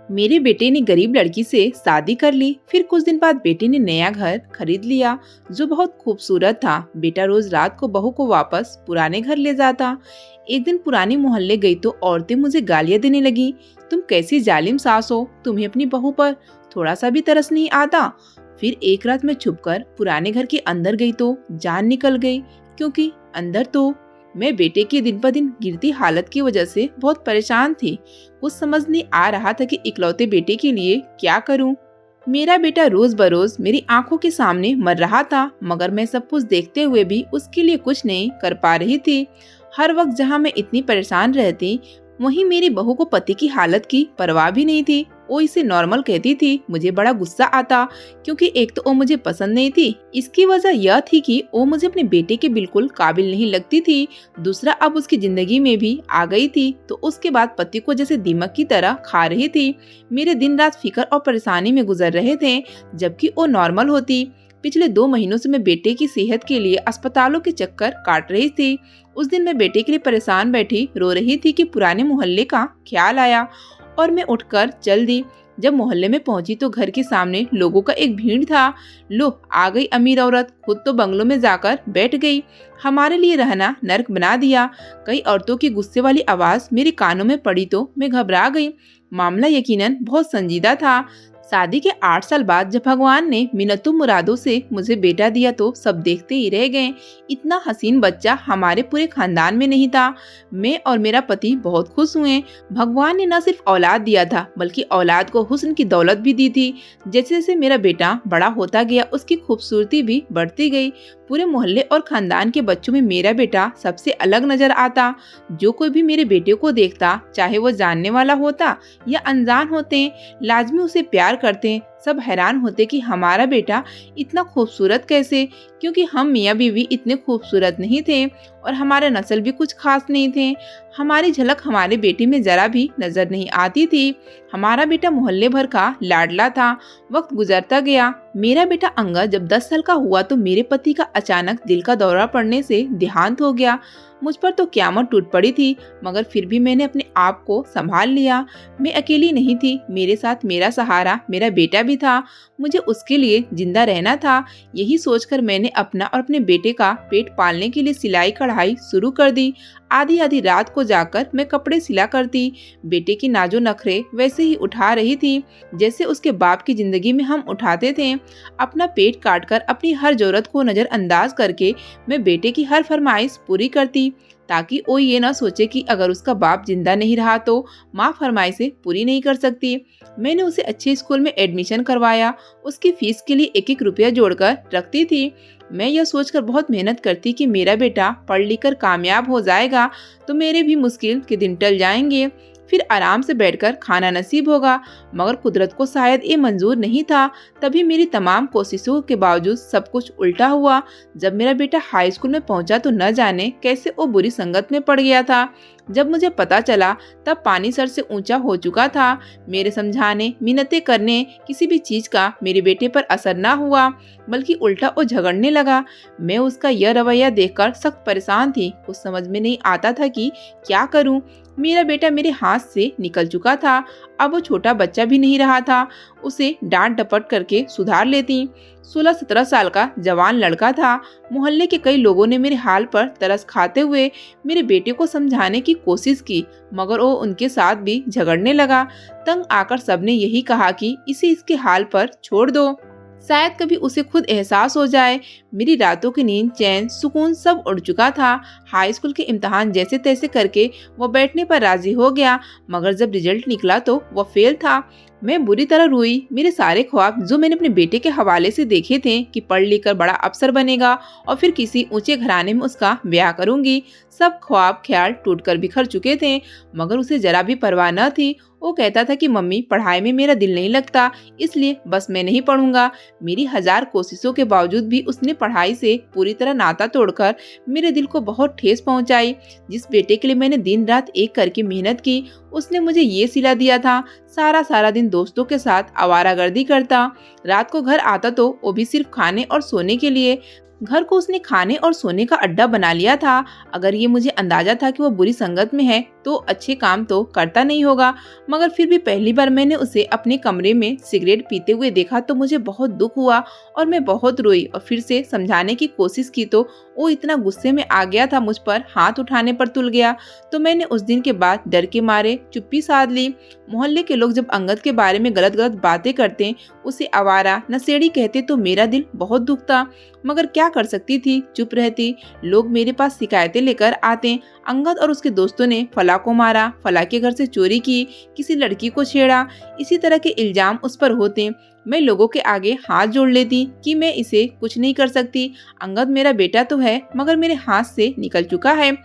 मेरे बेटे ने गरीब लड़की से शादी कर ली। फिर कुछ दिन बाद बेटे ने नया घर खरीद लिया जो बहुत खूबसूरत था। बेटा रोज रात को बहू को वापस पुराने घर ले जाता। एक दिन पुरानी मोहल्ले गई तो औरतें मुझे गालियां देने लगी। तुम कैसी जालिम सास हो, तुम्हें अपनी बहू पर थोड़ा सा भी तरस नहीं आता। फिर एक रात मैं छुपकर पुराने घर के अंदर गई तो जान निकल गई, क्योंकि अंदर तो मैं बेटे की दिन पर दिन गिरती हालत की वजह से बहुत परेशान थी। कुछ समझ नहीं आ रहा था कि इकलौते बेटे के लिए क्या करूं। मेरा बेटा रोज बरोज मेरी आंखों के सामने मर रहा था, मगर मैं सब कुछ देखते हुए भी उसके लिए कुछ नहीं कर पा रही थी। हर वक्त जहां मैं इतनी परेशान रहती, वहीं मेरी बहू को पति की हालत की परवाह भी नहीं थी। वो इसे नॉर्मल कहती थी। मुझे बड़ा गुस्सा आता, क्योंकि एक तो वो मुझे पसंद नहीं थी। इसकी वजह यह थी कि वो मुझे अपने बेटे के बिल्कुल काबिल नहीं लगती थी। दूसरा, अब उसकी जिंदगी में भी आ गई थी तो उसके बाद पति को जैसे दीमक की तरह खा रही थी। मेरे दिन रात फिक्र और परेशानी में गुजर रहे थे, जबकि वो नॉर्मल होती। पिछले 2 महीनों से मैं बेटे की सेहत के लिए अस्पतालों के चक्कर काट रही थी। उस दिन मैं बेटे के लिए परेशान बैठी रो रही थी कि पुराने मोहल्ले का ख्याल आया और मैं उठकर चल दी। जब मोहल्ले में पहुंची तो घर के सामने लोगों का एक भीड़ था। लो, आ गई अमीर औरत, खुद तो बंगलों में जाकर बैठ गई। हमारे लिए रहना नर्क बना दिया। कई औरतों की गुस्से वाली आवाज मेरे कानों में पड़ी तो मैं घबरा गई। मामला यकीनन बहुत संजीदा था। शादी के 8 साल बाद जब भगवान ने मिन्नतों मुरादों से मुझे बेटा दिया तो सब देखते ही रह गए। इतना हसीन बच्चा हमारे पूरे खानदान में नहीं था। मैं और मेरा पति बहुत खुश हुए। भगवान ने न सिर्फ औलाद दिया था, बल्कि औलाद को हुस्न की दौलत भी दी थी। जैसे जैसे मेरा बेटा बड़ा होता गया, उसकी खूबसूरती भी बढ़ती गई। पूरे मोहल्ले और खानदान के बच्चों में मेरा बेटा सबसे अलग नजर आता। जो कोई भी मेरे बेटे को देखता, चाहे वो जानने वाला होता या अनजान होते, लाजमी उसे प्यार करते। सब हैरान होते कि हमारा बेटा इतना खूबसूरत कैसे, क्योंकि हम मियाँ बीवी इतने खूबसूरत नहीं थे और हमारे नस्ल भी कुछ खास नहीं थे। हमारी झलक हमारे बेटे में जरा भी नजर नहीं आती थी। हमारा बेटा मोहल्ले भर का लाडला था। वक्त गुजरता गया। मेरा बेटा अंगद जब 10 साल का हुआ तो मेरे पति का अचानक दिल का दौरा पड़ने से देहांत हो गया। मुझ पर तो क़यामत टूट पड़ी थी, मगर फिर भी मैंने अपने आप को संभाल लिया। मैं अकेली नहीं थी, मेरे साथ मेरा सहारा मेरा बेटा भी था। मुझे उसके लिए जिंदा रहना था। यही सोचकर मैंने अपना और अपने बेटे का पेट पालने के लिए सिलाई कढ़ाई शुरू कर दी। आधी आधी रात को जाकर मैं कपड़े सिला करती। बेटे की नाजो नखरे वैसे ही उठा रही थी जैसे उसके बाप की जिंदगी में हम उठाते थे। अपना पेट काटकर अपनी हर जरूरत को नजरअंदाज करके मैं बेटे की हर फरमाइश पूरी करती, ताकि वो ये ना सोचे कि अगर उसका बाप जिंदा नहीं रहा तो माँ फरमाइशें पूरी नहीं कर सकती। मैंने उसे अच्छे स्कूल में एडमिशन करवाया। उसकी फीस के लिए एक एक रुपया जोड़कर रखती थी। मैं यह सोचकर बहुत मेहनत करती कि मेरा बेटा पढ़ लिख कर कामयाब हो जाएगा तो मेरे भी मुश्किल के दिन टल जाएंगे, फिर आराम से बैठकर खाना नसीब होगा। मगर कुदरत को शायद ये मंजूर नहीं था। तभी मेरी तमाम कोशिशों के बावजूद सब कुछ उल्टा हुआ। जब मेरा बेटा हाई स्कूल में पहुंचा तो न जाने कैसे वो बुरी संगत में पड़ गया था। जब मुझे पता चला तब पानी सर से ऊंचा हो चुका था। मेरे समझाने मिन्नतें करने किसी भी चीज का मेरे बेटे पर असर न हुआ, बल्कि उल्टा वो झगड़ने लगा। मैं उसका यह रवैया देखकर सख्त परेशान थी। कुछ समझ में नहीं आता था कि क्या करूं। मेरा बेटा मेरे हाथ से निकल चुका था। अब वो छोटा बच्चा भी नहीं रहा था। उसे डांट डपट करके सुधार लेती। 16-17 साल का जवान लड़का था। मोहल्ले के कई लोगों ने मेरे हाल पर तरस खाते हुए मेरे बेटे को समझाने की कोशिश की, मगर वो उनके साथ भी झगड़ने लगा। तंग आकर सबने यही कहा कि इसे इसके हाल पर छोड़ दो, शायद कभी उसे खुद एहसास हो जाए। मेरी रातों की नींद, चैन, सुकून सब उड़ चुका था। हाई स्कूल के इम्तिहान जैसे तैसे करके वो बैठने पर राजी हो गया, मगर जब रिजल्ट निकला तो वो फेल था। मैं बुरी तरह रोई। मेरे सारे ख्वाब जो मैंने अपने बेटे के हवाले से देखे थे कि पढ़ लिख कर बड़ा अफसर बनेगा और फिर किसी ऊंचे घराने में उसका ब्याह करूंगी, सब ख्वाब ख्याल टूटकर बिखर चुके थे। मगर उसे जरा भी परवाह न थी। वो कहता था कि मम्मी, पढ़ाई में मेरा दिल नहीं लगता, इसलिए बस मैं नहीं पढ़ूंगा। मेरी 1000 कोशिशों के बावजूद भी उसने पढ़ाई से पूरी तरह नाता तोड़कर मेरे दिल को बहुत ठेस पहुंचाई। जिस बेटे के लिए मैंने दिन रात एक करके मेहनत की, उसने मुझे ये सिला दिया था। सारा दिन दोस्तों के साथ आवारागर्दी करता। रात को घर आता तो वो भी सिर्फ खाने और सोने के लिए। घर को उसने खाने और सोने का अड्डा बना लिया था। अगर ये मुझे अंदाजा था कि वो बुरी संगत में है तो अच्छे काम तो करता नहीं होगा, मगर फिर भी पहली बार मैंने उसे अपने कमरे में सिगरेट पीते हुए देखा तो मुझे बहुत दुख हुआ और मैं बहुत रोई और फिर से समझाने की कोशिश की तो वो इतना गुस्से में आ गया था, मुझ पर हाथ उठाने पर तुल गया। तो मैंने उस दिन के बाद डर के मारे चुप्पी साध ली। मोहल्ले के लोग जब अंगद के बारे में गलत गलत बातें करते, उसे आवारा नशेड़ी कहते तो मेरा दिल बहुत दुखता, मगर क्या कर सकती थी, चुप रहती। लोग मेरे पास शिकायतें लेकर आते, अंगद और उसके दोस्तों ने फला को मारा, फला के घर से चोरी की, किसी लड़की को छेड़ा, इसी तरह के इल्जाम उस पर होते। मैं लोगों के आगे हाथ जोड़ लेती कि मैं इसे कुछ नहीं कर सकती। अंगद मेरा बेटा तो है मगर मेरे हाथ से निकल चुका है।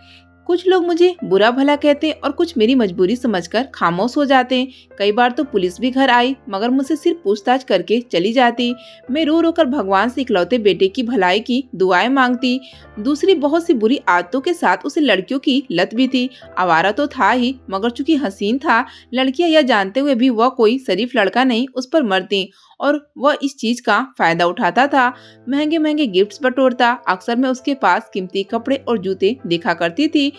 कुछ लोग मुझे बुरा भला कहते और कुछ मेरी मजबूरी समझकर खामोश हो जाते। कई बार तो पुलिस भी घर आई मगर मुझसे सिर्फ पूछताछ करके चली जाती। मैं रो रो कर भगवान से इकलौते बेटे की भलाई की दुआएं मांगती। दूसरी बहुत सी बुरी आदतों के साथ उसे लड़कियों की लत भी थी। आवारा तो था ही मगर चूंकि हसीन था, लड़कियां यह जानते हुए भी वह कोई शरीफ लड़का नहीं उस पर मरती और वह इस चीज का फायदा उठाता था। महंगे महंगे गिफ्ट्स बटोरता। अक्सर मैं उसके पास कीमती कपड़े और जूते देखा करती थी।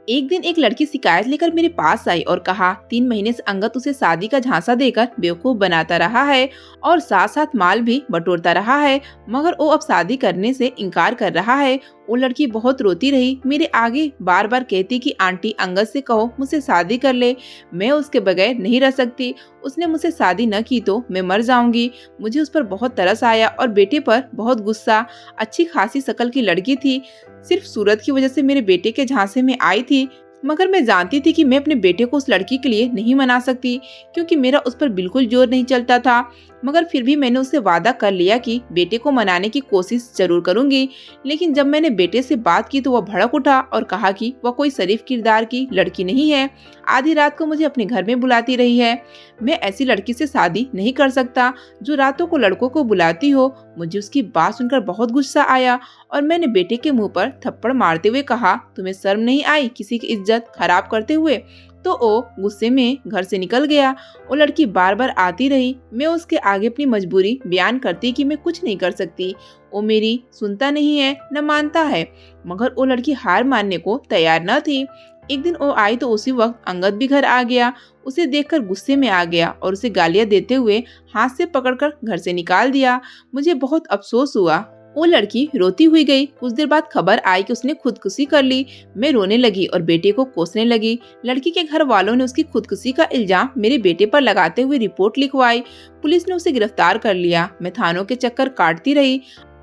एक दिन एक लड़की शिकायत लेकर मेरे पास आई और कहा 3 महीने से अंगद उसे शादी का झांसा देकर बेवकूफ बनाता रहा है और साथ साथ माल भी बटोरता रहा है, मगर वो अब शादी करने से इनकार कर रहा है। वो लड़की बहुत रोती रही, मेरे आगे बार बार कहती कि आंटी अंगद से कहो मुझसे शादी कर ले, मैं उसके बगैर नहीं रह सकती। उसने मुझसे शादी न की तो मैं मर जाऊंगी। मुझे उस पर बहुत तरस आया और बेटे पर बहुत गुस्सा। अच्छी खासी शक्ल की लड़की थी, सिर्फ सूरत की वजह से मेरे बेटे के झांसे में आई थी, मगर मैं जानती थी कि मैं अपने बेटे को उस लड़की के लिए नहीं मना सकती क्योंकि मेरा उस पर बिल्कुल जोर नहीं चलता था। मगर फिर भी मैंने उससे वादा कर लिया कि बेटे को मनाने की कोशिश जरूर करूंगी। लेकिन जब मैंने बेटे से बात की तो वह भड़क उठा और कहा कि वह कोई शरीफ किरदार की लड़की नहीं है, आधी रात को मुझे अपने घर में बुलाती रही है। मैं ऐसी लड़की से शादी नहीं कर सकता जो रातों को लड़कों को बुलाती हो। मुझे उसकी बात सुनकर बहुत गुस्सा आया और मैंने बेटे के मुंह पर थप्पड़ मारते हुए कहा, तुम्हें शर्म नहीं आई किसी की इज्जत खराब करते हुए? तो वो गुस्से में घर से निकल गया। वो लड़की बार बार आती रही। मैं उसके आगे अपनी मजबूरी बयान करती कि मैं कुछ नहीं कर सकती। वो मेरी सुनता नहीं है न मानता है, मगर वो लड़की हार मानने को तैयार न थी। एक दिन वो आई तो उसी वक्त अंगद भी घर आ गया। उसे देखकर गुस्से में आ गया और उसे गालियां देते हुए हाथ से पकड़कर घर से निकाल दिया। मुझे बहुत अफसोस हुआ। वो लड़की रोती हुई गई। कुछ देर बाद खबर आई कि उसने खुदकुशी कर ली। मैं रोने लगी और बेटे को कोसने लगी। लड़की के घर वालों ने उसकी खुदकुशी का इल्जाम मेरे बेटे पर लगाते हुए रिपोर्ट लिखवाई। पुलिस ने उसे गिरफ्तार कर लिया। मैं थानों के चक्कर काटती रही।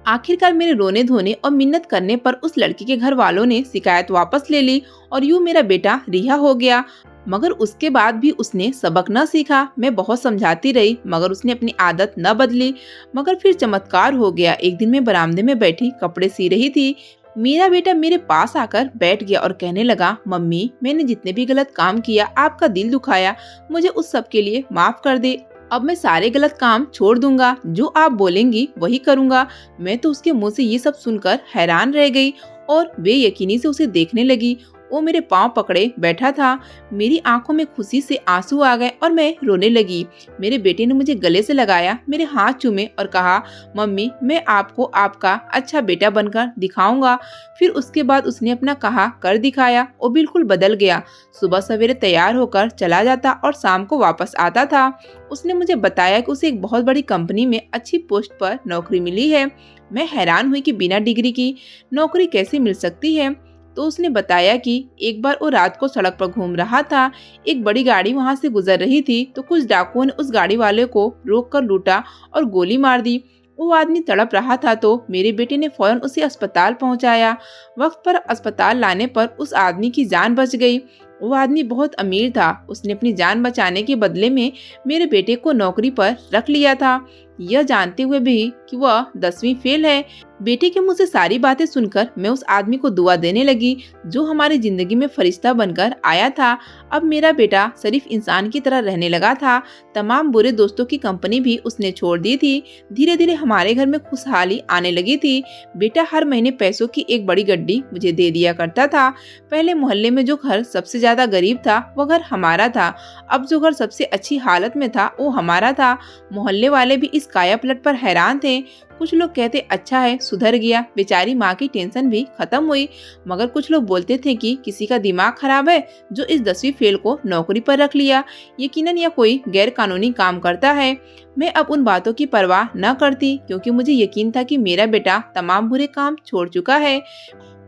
आखिरकार मेरे रोने धोने और मिन्नत करने पर उस लड़की के घर वालों ने शिकायत वापस ले ली और यूं मेरा बेटा रिहा हो गया। मगर उसके बाद भी उसने सबक न सीखा। मैं बहुत समझाती रही मगर उसने अपनी आदत न बदली। मगर फिर चमत्कार हो गया। एक दिन मैं बरामदे में बैठी कपड़े सी रही थी। मेरा बेटा मेरे पास आकर बैठ गया और कहने लगा, मम्मी मैंने जितने भी गलत काम किया, आपका दिल दुखाया, मुझे उस सब के लिए माफ कर दे। अब मैं सारे गलत काम छोड़ दूंगा, जो आप बोलेंगी वही करूंगा। मैं तो उसके मुंह से ये सब सुनकर हैरान रह गई और बेयकीनी से उसे देखने लगी। वो मेरे पांव पकड़े बैठा था। मेरी आंखों में खुशी से आंसू आ गए और मैं रोने लगी। मेरे बेटे ने मुझे गले से लगाया, मेरे हाथ चूमे और कहा, मम्मी मैं आपको आपका अच्छा बेटा बनकर दिखाऊंगा। फिर उसके बाद उसने अपना कहा कर दिखाया। वो बिल्कुल बदल गया। सुबह सवेरे तैयार होकर चला जाता और शाम को वापस आता था। उसने मुझे बताया कि उसे एक बहुत बड़ी कंपनी में अच्छी पोस्ट पर नौकरी मिली है। मैं हैरान हुई कि बिना डिग्री की नौकरी कैसे मिल सकती है। तो उसने बताया कि एक बार वो रात को सड़क पर घूम रहा था। एक बड़ी गाड़ी वहां से गुजर रही थी तो कुछ डाकुओं ने उस गाड़ी वाले को रोककर लूटा और गोली मार दी। वो आदमी तड़प रहा था तो मेरे बेटे ने फौरन उसे अस्पताल पहुंचाया। वक्त पर अस्पताल लाने पर उस आदमी की जान बच गई। वो आदमी बहुत अमीर था। उसने अपनी जान बचाने के बदले में मेरे बेटे को नौकरी पर रख लिया था, यह जानते हुए भी कि वह 10वीं फेल है। बेटे के मुंह से सारी बातें सुनकर मैं उस आदमी को दुआ देने लगी जो हमारी जिंदगी में फरिश्ता बनकर आया था। अब मेरा बेटा शरीफ इंसान की तरह रहने लगा था। तमाम बुरे दोस्तों की कंपनी भी उसने छोड़ दी थी। धीरे धीरे हमारे घर में खुशहाली आने लगी थी। बेटा हर महीने पैसों की एक बड़ी गड्डी मुझे दे दिया करता था। पहले मोहल्ले में जो घर सबसे ज्यादा गरीब था वो घर हमारा था। अब जो घर सबसे अच्छी हालत में था वो हमारा था। मोहल्ले वाले भी इस कायापलट पर हैरान थे। कुछ लोग कहते अच्छा है सुधर गया, बेचारी माँ की टेंशन भी खत्म हुई। मगर कुछ लोग बोलते थे कि किसी का दिमाग खराब है जो इस 10वीं फेल को नौकरी पर रख लिया, यकीनन या कोई गैर कानूनी काम करता है। मैं अब उन बातों की परवाह न करती क्योंकि मुझे यकीन था कि मेरा बेटा तमाम बुरे काम छोड़ चुका है।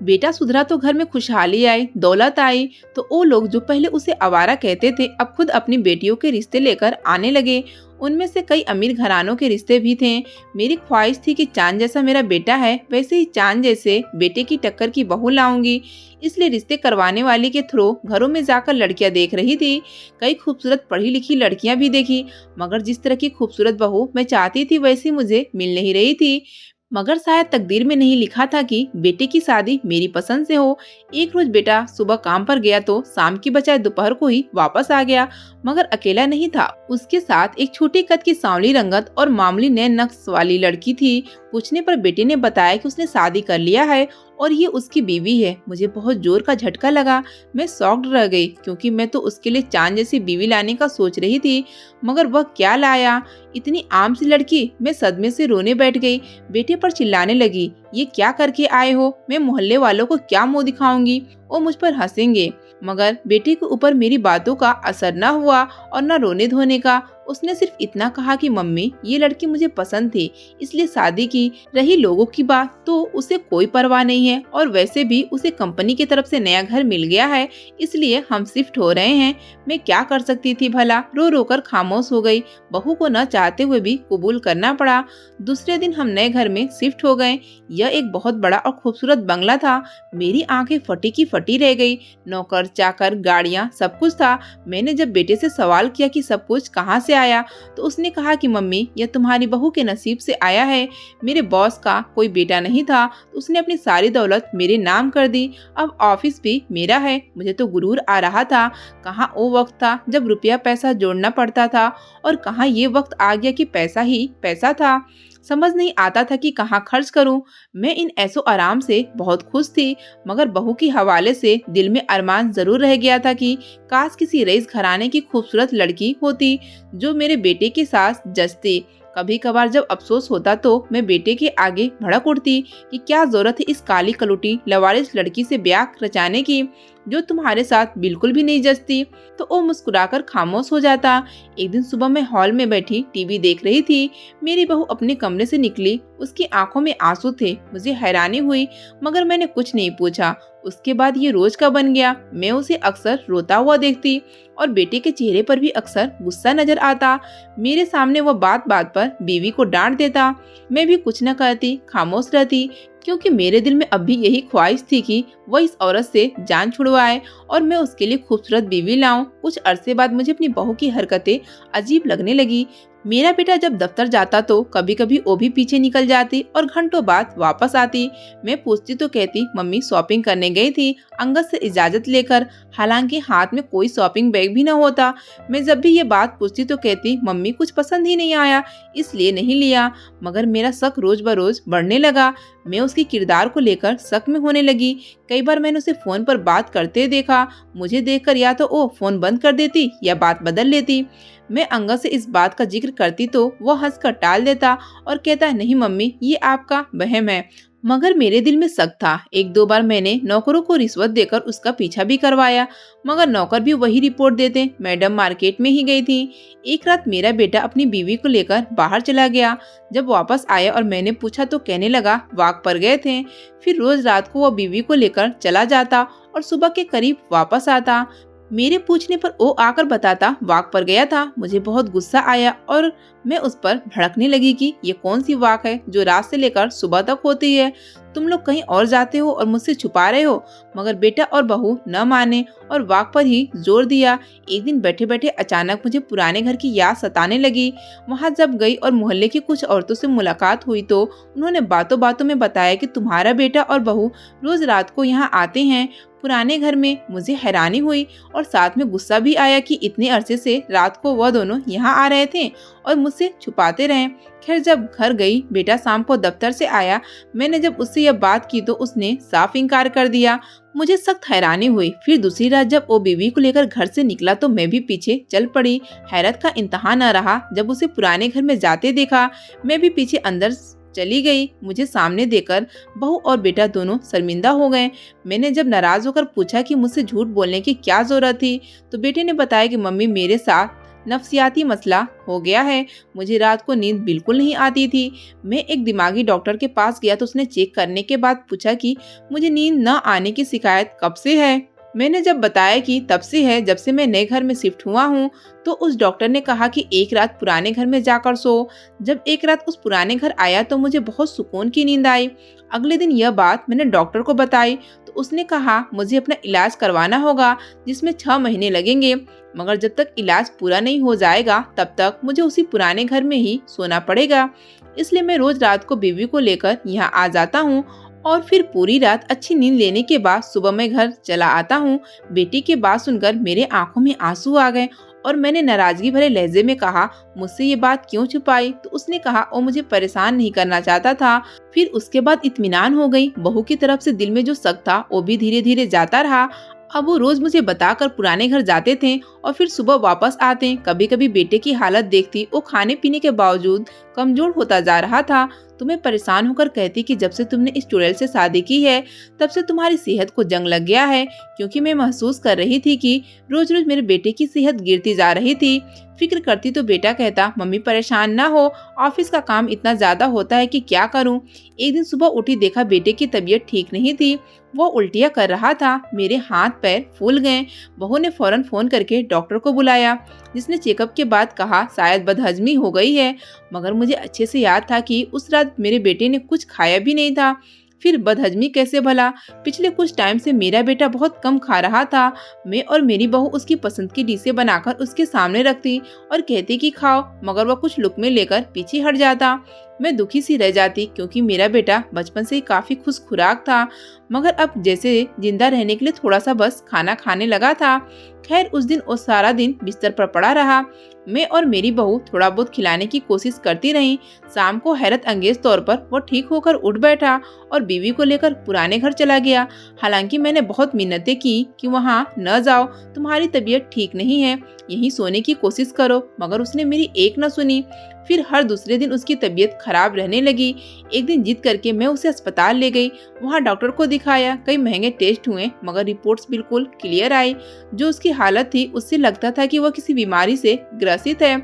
बेटा सुधरा तो घर में खुशहाली आई, दौलत आई, तो वो लोग जो पहले उसे आवारा कहते थे अब खुद अपनी बेटियों के रिश्ते लेकर आने लगे। उनमें से कई अमीर घरानों के रिश्ते भी थे। मेरी ख्वाहिश थी कि चांद जैसा मेरा बेटा है वैसे ही चांद जैसे बेटे की टक्कर की बहू लाऊंगी। इसलिए रिश्ते करवाने वाली के थ्रू घरों में जाकर लड़कियां देख रही थी। कई खूबसूरत पढ़ी लिखी लड़कियां भी देखी, मगर जिस तरह की खूबसूरत बहू मैं चाहती थी वैसी मुझे मिल नहीं रही थी। मगर शायद तकदीर में नहीं लिखा था कि बेटे की शादी मेरी पसंद से हो। एक रोज बेटा सुबह काम पर गया तो शाम की बजाय दोपहर को ही वापस आ गया, मगर अकेला नहीं था। उसके साथ एक छोटे कद की सांवली रंगत और मामूली नए नक्श वाली लड़की थी। पूछने पर बेटे ने बताया कि उसने शादी कर लिया है और ये उसकी बीवी है। मुझे बहुत जोर का झटका लगा। मैं शॉक्ड रह गई क्योंकि मैं तो उसके लिए चांद जैसी बीवी लाने का सोच रही थी, मगर वह क्या लाया, इतनी आम सी लड़की। मैं सदमे से रोने बैठ गई। बेटे पर चिल्लाने लगी, ये क्या करके आए हो, मैं मोहल्ले वालों को क्या मुंह दिखाऊंगी, वो मुझ पर हंसेंगे। मगर बेटे के ऊपर मेरी बातों का असर न हुआ और न रोने धोने का। उसने सिर्फ इतना कहा कि मम्मी ये लड़की मुझे पसंद थी इसलिए शादी की। रही लोगों की बात तो उसे कोई परवाह नहीं है, और वैसे भी उसे कंपनी की तरफ से नया घर मिल गया है इसलिए हम शिफ्ट हो रहे हैं। मैं क्या कर सकती थी भला। रो रो कर खामोश हो गई। बहू को न चाहते हुए भी कबूल करना पड़ा। दूसरे दिन हम नए घर में शिफ्ट हो गए। यह एक बहुत बड़ा और खूबसूरत बंगला था। मेरी आंखें फटी की फटी रह गई। नौकर चाकर गाड़ियाँ सब कुछ था। मैंने जब बेटे से सवाल किया कि सब कुछ कहाँ से आया तो उसने कहा कि मम्मी यह तुम्हारी बहू के नसीब से आया है। मेरे बॉस का कोई बेटा नहीं था तो उसने अपनी सारी दौलत मेरे नाम कर दी। अब ऑफिस भी मेरा है। मुझे तो गुरूर आ रहा था। कहाँ वो वक्त था जब रुपया पैसा जोड़ना पड़ता था और कहाँ ये वक्त आ गया कि पैसा ही पैसा था। समझ नहीं आता था कि कहाँ खर्च करूं। मैं इन ऐसो आराम से बहुत खुश थी, मगर बहू के हवाले से दिल में अरमान जरूर रह गया था कि काश किसी रईस घराने की खूबसूरत लड़की होती जो मेरे बेटे के साथ जचती। कभी कभार जब अफसोस होता तो मैं बेटे के आगे भड़क उठती कि क्या जरूरत है इस काली कलुटी लवारिस लड़की से ब्याह रचाने की जो तुम्हारे साथ बिल्कुल भी नहीं जचती। तो वो मुस्कुराकर खामोश हो जाता। एक दिन सुबह मैं हॉल में बैठी टीवी देख रही थी। मेरी बहू अपने कमरे से निकली। उसकी आंखों में आंसू थे। मुझे हैरानी हुई, मगर मैंने कुछ नहीं पूछा। उसके बाद ये रोज का बन गया। मैं उसे अक्सर रोता हुआ देखती और बेटे के चेहरे पर भी अक्सर गुस्सा नजर आता। मेरे सामने वह बात बात पर बीवी को डांट देता। मैं भी कुछ न कहती, खामोश रहती, क्योंकि मेरे दिल में अब भी यही ख्वाहिश थी कि वह इस औरत से जान छुड़वाए और मैं उसके लिए खूबसूरत बीवी लाऊं। कुछ अरसे बाद मुझे अपनी बहू की हरकतें अजीब लगने लगी। मेरा बेटा जब दफ्तर जाता तो कभी कभी वो भी पीछे निकल जाती और घंटों बाद वापस आती। मैं पूछती तो कहती मम्मी शॉपिंग करने गई थी अंगद से इजाजत लेकर, हालांकि हाथ में कोई शॉपिंग बैग भी न होता। मैं जब भी ये बात पूछती तो कहती मम्मी कुछ पसंद ही नहीं आया इसलिए नहीं लिया। मगर मेरा शक रोज बरोज बढ़ने लगा। मैं उसकी किरदार को लेकर शक में होने लगी। कई बार मैंने उसे फोन पर बात करते देखा। मुझे देखकर या तो वो फोन बंद कर देती या बात बदल लेती। मैं अंगद से इस बात का जिक्र करती तो वह हंसकर टाल देता और कहता नहीं मम्मी ये आपका वहम है। मगर मेरे दिल में शक था। एक दो बार मैंने नौकरों को रिश्वत देकर उसका पीछा भी करवाया, मगर नौकर भी वही रिपोर्ट देते मैडम मार्केट में ही गई थी। एक रात मेरा बेटा अपनी बीवी को लेकर बाहर चला गया। जब वापस आया और मैंने पूछा तो कहने लगा वॉक पर गए थे। फिर रोज रात को वह बीवी को लेकर चला जाता और सुबह के करीब वापस आता। मेरे पूछने पर वो आकर बताता वॉक पर गया था। मुझे बहुत गुस्सा आया और मैं उस पर भड़कने लगी कि ये कौन सी वॉक है जो रात से लेकर सुबह तक होती है। तुम लोग कहीं और जाते हो और मुझसे छुपा रहे हो। मगर बेटा और बहू न माने और वॉक पर ही जोर दिया। एक दिन बैठे बैठे अचानक मुझे पुराने घर की याद सताने लगी। वहाँ जब गई और मोहल्ले की कुछ औरतों से मुलाकात हुई तो उन्होंने बातों बातों में बताया कि तुम्हारा बेटा और बहू रोज रात को यहाँ आते हैं। पुराने घर में मुझे हैरानी हुई और साथ में गुस्सा भी आया कि इतने अरसे से रात को वह दोनों यहाँ आ रहे थे और मुझसे छुपाते रहे। खैर जब घर गई, बेटा शाम को दफ्तर से आया। मैंने जब उससे यह बात की तो उसने साफ इनकार कर दिया। मुझे सख्त हैरानी हुई। फिर दूसरी रात जब वो बीवी को लेकर घर से निकला तो मैं भी पीछे चल पड़ी। हैरत का इंतहा न रहा जब उसे पुराने घर में जाते देखा। मैं भी पीछे अंदर चली गई। मुझे सामने देखकर बहू और बेटा दोनों शर्मिंदा हो गए। मैंने जब नाराज होकर पूछा कि मुझसे झूठ बोलने की क्या जरूरत थी तो बेटे ने बताया कि मम्मी मेरे साथ नफ्सियाती मसला हो गया है। मुझे रात को नींद बिल्कुल नहीं आती थी। मैं एक दिमागी डॉक्टर के पास गया तो उसने चेक करने के बाद पूछा कि मुझे नींद न आने की शिकायत कब से है। मैंने जब बताया कि तब से है जब से मैं नए घर में शिफ्ट हुआ हूँ तो उस डॉक्टर ने कहा कि एक रात पुराने घर में जाकर सो। जब एक रात उस पुराने घर आया तो मुझे बहुत सुकून की नींद आई। अगले दिन यह बात मैंने डॉक्टर को बताई तो उसने कहा मुझे अपना इलाज करवाना होगा जिसमें 6 महीने लगेंगे, मगर जब तक इलाज पूरा नहीं हो जाएगा तब तक मुझे उसी पुराने घर में ही सोना पड़ेगा। इसलिए मैं रोज रात को बीवी को लेकर यहाँ आ जाता हूँ और फिर पूरी रात अच्छी नींद लेने के बाद सुबह मैं घर चला आता हूँ। बेटी की बात सुनकर मेरे आंखों में आंसू आ गए और मैंने नाराजगी भरे लहजे में कहा मुझसे ये बात क्यों छुपाई। तो उसने कहा वो मुझे परेशान नहीं करना चाहता था। फिर उसके बाद इत्मीनान हो गई। बहू की तरफ से दिल में जो शक था वो भी धीरे धीरे जाता रहा। अब वो रोज मुझे बताकर पुराने घर जाते थे और फिर सुबह वापस आते। कभी कभी बेटे की हालत देखती, वो खाने पीने के बावजूद कमजोर होता जा रहा था। तो मैं परेशान होकर कहती कि जब से तुमने इस चुड़ैल से शादी की है तब से तुम्हारी सेहत को जंग लग गया है, क्योंकि मैं महसूस कर रही थी कि रोज रोज मेरे बेटे की सेहत गिरती जा रही थी। फिक्र करती तो बेटा कहता मम्मी परेशान ना हो, ऑफिस का काम इतना ज्यादा होता है कि क्या करूं। एक दिन सुबह उठी, देखा बेटे की तबीयत ठीक नहीं थी, वो उल्टियाँ कर रहा था। मेरे हाथ पैर फूल गए। बहू ने फौरन फोन करके डॉक्टर को बुलाया, जिसने चेकअप के बाद कहा शायद बदहजमी हो गई है। मगर मुझे अच्छे से याद था कि उस रात मेरे बेटे ने कुछ खाया भी नहीं था। फिर बदहजमी कैसे भला? पिछले कुछ टाइम से मेरा बेटा बहुत कम खा रहा था। मैं और मेरी बहू उसकी पसंद की डिशें बनाकर उसके सामने रखती और कहती कि खाओ, मगर वह कुछ लुकमे लेकर पीछे हट जाता। मैं दुखी सी रह जाती क्योंकि मेरा बेटा बचपन से ही काफी खुश खुराक था, मगर अब जैसे जिंदा रहने के लिए थोड़ा सा बस खाना खाने लगा था। खैर उस दिन वो सारा दिन बिस्तर पर पड़ा रहा। मैं और मेरी बहू थोड़ा बहुत खिलाने की कोशिश करती रही। शाम को हैरत अंगेज तौर पर वो ठीक होकर उठ बैठा और बीवी को लेकर पुराने घर चला गया। हालांकि मैंने बहुत मिन्नतें की कि वहाँ न जाओ, तुम्हारी तबीयत ठीक नहीं है, यहीं सोने की कोशिश करो, मगर उसने मेरी एक न सुनी। फिर हर दूसरे दिन उसकी तबीयत खराब रहने लगी। एक दिन जिद करके मैं उसे अस्पताल ले गई। वहाँ डॉक्टर को दिखाया, कई महंगे टेस्ट हुए, मगर रिपोर्ट्स बिल्कुल क्लियर आई। जो उसकी हालत थी उससे लगता था कि वह किसी बीमारी से ग्रसित है,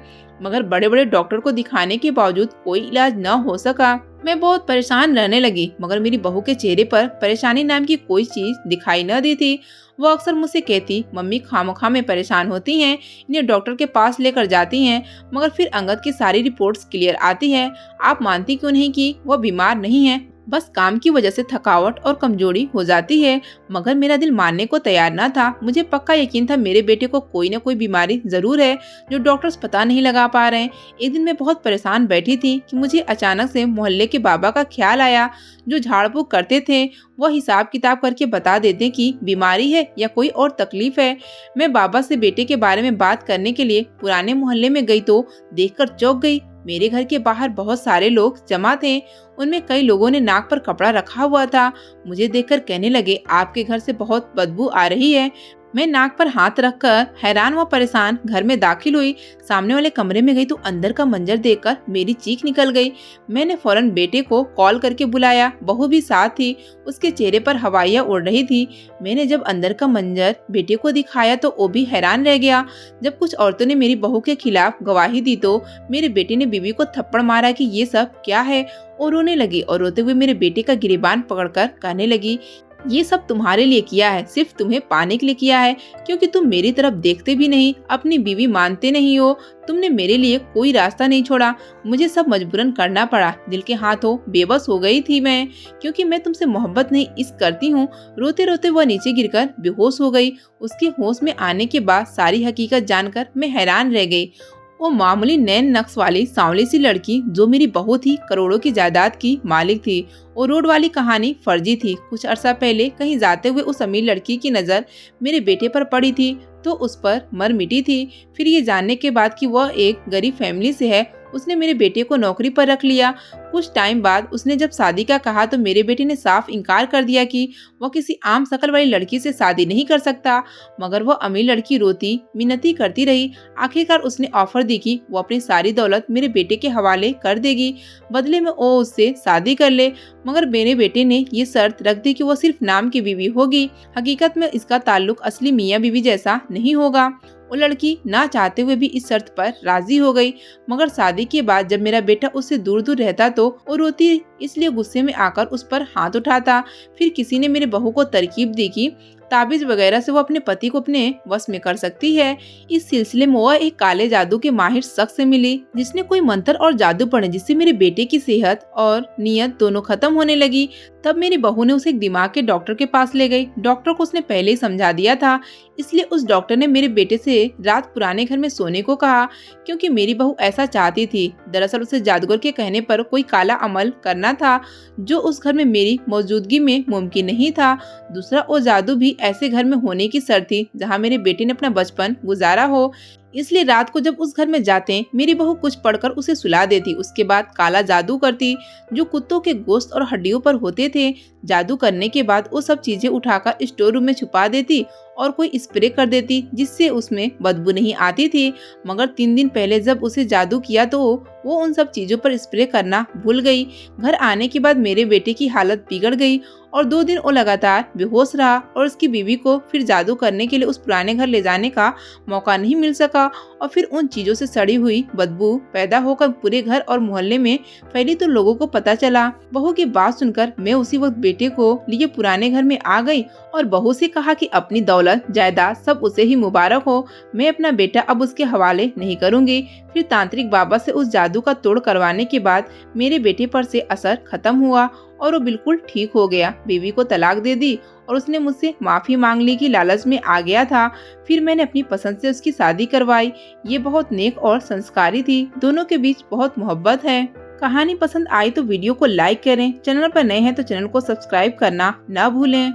मगर बड़े बड़े डॉक्टर को दिखाने के बावजूद कोई इलाज न हो सका। मैं बहुत परेशान रहने लगी, मगर मेरी बहू के चेहरे पर परेशानी नाम की कोई चीज दिखाई न दी थी। वो अक्सर मुझसे कहती मम्मी खामोखा में परेशान होती हैं, इन्हें डॉक्टर के पास लेकर जाती हैं, मगर फिर अंगद की सारी रिपोर्ट्स क्लियर आती है। आप मानती क्यों नहीं कि वह बीमार नहीं है, बस काम की वजह से थकावट और कमजोरी हो जाती है। मगर मेरा दिल मानने को तैयार न था। मुझे पक्का यकीन था मेरे बेटे को कोई न कोई बीमारी जरूर है जो डॉक्टर्स पता नहीं लगा पा रहे हैं। एक दिन मैं बहुत परेशान बैठी थी कि मुझे अचानक से मोहल्ले के बाबा का ख्याल आया, जो झाड़ फूक करते थे। वह हिसाब किताब करके बता देते कि बीमारी है या कोई और तकलीफ है। मैं बाबा से बेटे के बारे में बात करने के लिए पुराने मोहल्ले में गई तो देखकर चौंक गई। मेरे घर के बाहर बहुत सारे लोग जमा थे। उनमें कई लोगों ने नाक पर कपड़ा रखा हुआ था। मुझे देखकर कहने लगे आपके घर से बहुत बदबू आ रही है। मैं नाक पर हाथ रखकर हैरान व परेशान घर में दाखिल हुई। सामने वाले कमरे में गई तो अंदर का मंजर देखकर मेरी चीख निकल गई। मैंने फौरन बेटे को कॉल करके बुलाया। बहू भी साथ थी, उसके चेहरे पर हवाइयाँ उड़ रही थी। मैंने जब अंदर का मंजर बेटे को दिखाया तो वो भी हैरान रह गया। जब कुछ औरतों ने मेरी बहू के खिलाफ गवाही दी तो मेरे बेटे ने बीवी को थप्पड़ मारा कि ये सब क्या है, और रोने लगी और रोते हुए मेरे बेटे का गिरेबान पकड़कर कहने लगी ये सब तुम्हारे लिए किया है, सिर्फ तुम्हें पाने के लिए किया है, क्योंकि तुम मेरी तरफ देखते भी नहीं, अपनी बीवी मानते नहीं हो। तुमने मेरे लिए कोई रास्ता नहीं छोड़ा, मुझे सब मजबूरन करना पड़ा। दिल के हाथों बेबस हो गई थी मैं, क्योंकि मैं तुमसे मोहब्बत नहीं इश्क करती हूँ। रोते रोते वह नीचे गिरकर बेहोश हो गई। उसके होश में आने के बाद सारी हकीकत जानकर मैं हैरान रह गई। वो मामूली नैन नक्श वाली सांवली सी लड़की जो मेरी बहू थी, करोड़ों की जायदाद की मालिक थी। वो रोड वाली कहानी फर्जी थी। कुछ अरसा पहले कहीं जाते हुए उस अमीर लड़की की नजर मेरे बेटे पर पड़ी थी तो उस पर मर मिटी थी। फिर ये जानने के बाद कि वह एक गरीब फैमिली से है, उसने मेरे बेटे को नौकरी पर रख लिया। कुछ टाइम बाद उसने जब शादी का कहा तो मेरे बेटे ने साफ इनकार कर दिया कि वह किसी आम शक्ल वाली लड़की से शादी नहीं कर सकता। मगर वह अमीर लड़की रोती मिन्नती करती रही। आखिरकार उसने ऑफर दी कि वो अपनी सारी दौलत मेरे बेटे के हवाले कर देगी, बदले में वो उससे शादी कर ले। मगर मेरे बेटे ने ये शर्त रख दी कि वो सिर्फ नाम की बीवी होगी, हकीकत में इसका ताल्लुक असली मियाँ बीवी जैसा नहीं होगा। वो लड़की ना चाहते हुए भी इस शर्त पर राजी हो गई। मगर शादी के बाद जब मेरा बेटा उससे दूर दूर रहता तो वो रोती, इसलिए गुस्से में आकर उस पर हाथ उठाता। फिर किसी ने मेरे बहू को तरकीब दी कि ताबीज वगैरह से वो अपने पति को अपने वश में कर सकती है। इस सिलसिले में वह एक काले जादू के माहिर शख्स से मिली जिसने कोई मंत्र और जादू पढ़े, जिससे मेरे बेटे की सेहत और नीयत दोनों खत्म होने लगी। तब मेरी बहू ने उसे एक दिमाग के डॉक्टर के पास ले गई। डॉक्टर को उसने पहले ही समझा दिया था, इसलिए उस डॉक्टर ने मेरे बेटे से रात पुराने घर में सोने को कहा, क्योंकि मेरी बहू ऐसा चाहती थी। दरअसल उसे जादूगर के कहने पर कोई काला अमल करना था जो उस घर में मेरी मौजूदगी में मुमकिन नहीं था। दूसरा, वो जादू भी ऐसे घर में होने की शर्त थी जहाँ मेरे बेटे ने अपना बचपन गुजारा हो। इसलिए रात को जब उस घर में जाते मेरी बहू कुछ पढ़कर उसे सुला देती, उसके बाद काला जादू करती जो कुत्तों के गोश्त और हड्डियों पर होते थे। जादू करने के बाद वो सब चीजें उठाकर स्टोर रूम में छुपा देती और कोई स्प्रे कर देती जिससे उसमें बदबू नहीं आती थी। मगर 3 दिन पहले जब उसे जादू किया तो वो उन सब चीजों पर स्प्रे करना भूल गई। घर आने के बाद मेरे बेटे की हालत बिगड़ गई और 2 दिन वो लगातार बेहोश रहा और उसकी बीवी को फिर जादू करने के लिए उस पुराने घर ले जाने का मौका नहीं मिल सका। और फिर उन चीजों से सड़ी हुई बदबू पैदा होकर पूरे घर और मोहल्ले में फैली तो लोगों को पता चला। बहू की बात सुनकर मैं उसी वक्त बेटे को लिए पुराने घर में आ गई और बहू से कहा कि अपनी दौलत जायदाद सब उसे ही मुबारक हो, मैं अपना बेटा अब उसके हवाले नहीं करूंगी। फिर तांत्रिक बाबा से उस जादू का तोड़ करवाने के बाद मेरे बेटे पर से असर खत्म हुआ और वो बिल्कुल ठीक हो गया। बीवी को तलाक दे दी और उसने मुझसे माफी मांग ली कि लालच में आ गया था। फिर मैंने अपनी पसंद से उसकी शादी करवाई। ये बहुत नेक और संस्कारी थी, दोनों के बीच बहुत मोहब्बत है। कहानी पसंद आई तो वीडियो को लाइक करें, चैनल पर नए हैं तो चैनल को सब्सक्राइब करना ना भूलें।